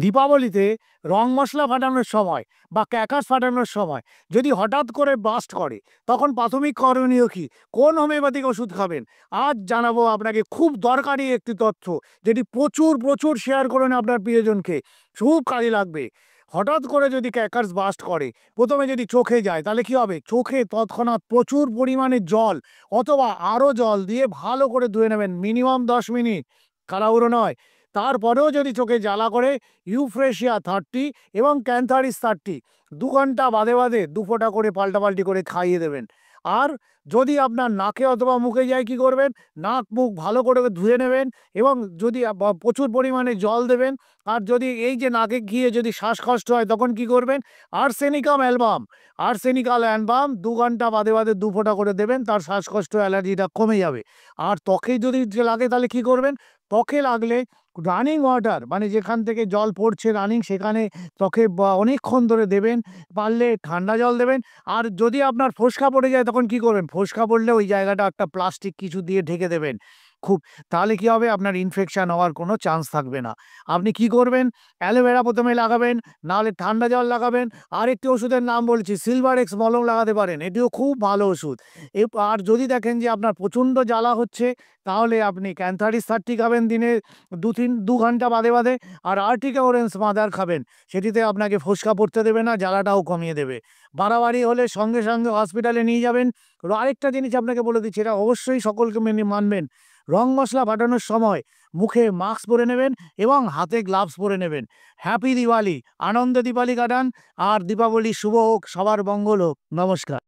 দীপাবলিতে রং মশলা ফাটানোর সময় বা ক্র্যাকার্স ফাটানোর সময় যদি হঠাৎ করে বাস্ট করে, তখন প্রাথমিক করণীয় কি? কোন হোমিওপ্যাথিক ওষুধ খাবেন? আজ জানাবো আপনাকে খুব দরকারি একটি তথ্য, যেটি প্রচুর প্রচুর শেয়ার করুন আপনার প্রিয়জনকে, খুব কাজে লাগবে। হঠাৎ করে যদি ক্র্যাকার্স বাস্ট করে, প্রথমে যদি চোখে যায় তাহলে কি হবে? চোখে তৎক্ষণাৎ প্রচুর পরিমাণে জল অথবা আরও জল দিয়ে ভালো করে ধুয়ে নেবেন, মিনিমাম 10 মিনিট, তাড়াহুড়ো নয়। তারপরেও যদি চোখে জ্বালা করে, ইউফ্রেশিয়া 30 এবং ক্যান্থারিস 30 2 ঘন্টা বাদে বাদে 2 ফোঁটা করে পাল্টাপাল্টি করে খাইয়ে দেবেন। আর যদি আপনার নাকে অথবা মুখে যায়, কি করবেন? নাক মুখ ভালো করে ধুয়ে নেবেন এবং যদি প্রচুর পরিমাণে জল দেবেন। আর যদি এই যে নাকে গিয়ে যদি শ্বাসকষ্ট হয়, তখন কি করবেন? আর্সেনিকাম অ্যালবাম, আর্সেনিকাল অ্যালবাম 2 ঘন্টা বাদে বাদে 2 ফোঁটা করে দেবেন, তার শ্বাসকষ্ট অ্যালার্জিটা কমে যাবে। আর ত্বকে যদি লাগে তাহলে কি করবেন? ত্বকে লাগলে রানিং ওয়াটার, মানে যেখান থেকে জল পড়ছে রানিং, সেখানে ত্বকে অনেকক্ষণ ধরে দেবেন, পারলে ঠান্ডা জল দেবেন। আর যদি আপনার ফোসকা পড়ে যায়, তখন কি করবেন? ফোসকা পড়লে ওই জায়গাটা একটা প্লাস্টিক কিছু দিয়ে ঢেকে দেবেন খুব, তাহলে কি হবে? আপনার ইনফেকশন হওয়ার কোনো চান্স থাকবে না। আপনি কি করবেন? অ্যালোভেরা প্রথমে লাগাবেন, নাহলে ঠান্ডা জল লাগাবেন। আরেকটি ওষুধের নাম বলছি, সিলভার এক্স মলম লাগাতে পারেন, এটিও খুব ভালো ওষুধ। আর যদি দেখেন যে আপনার প্রচণ্ড জ্বালা হচ্ছে, তাহলে আপনি ক্যান্থারিস 30 খাবেন দিনে 2 ঘন্টা বাদে বাদে, আর আর্টিকা অরেঞ্জ মাদার খাবেন, সেটিতে আপনাকে ফোসকা পড়তে দেবে না, জ্বালাটাও কমিয়ে দেবে। বাড়াবাড়ি হলে সঙ্গে সঙ্গে হসপিটালে নিয়ে যাবেন। আরেকটা জিনিস আপনাকে বলে দিচ্ছি, এটা অবশ্যই সকলকে মেনে মানবেন। রং মশলা ফাটানোর সময় মুখে মাস্ক পরে নেবেন এবং হাতে গ্লাভস পরে নেবেন। হ্যাপি দিওয়ালি, আনন্দে দীপাবলি কাটান। আর দীপাবলি শুভ হোক, সবার মঙ্গল হোক। নমস্কার।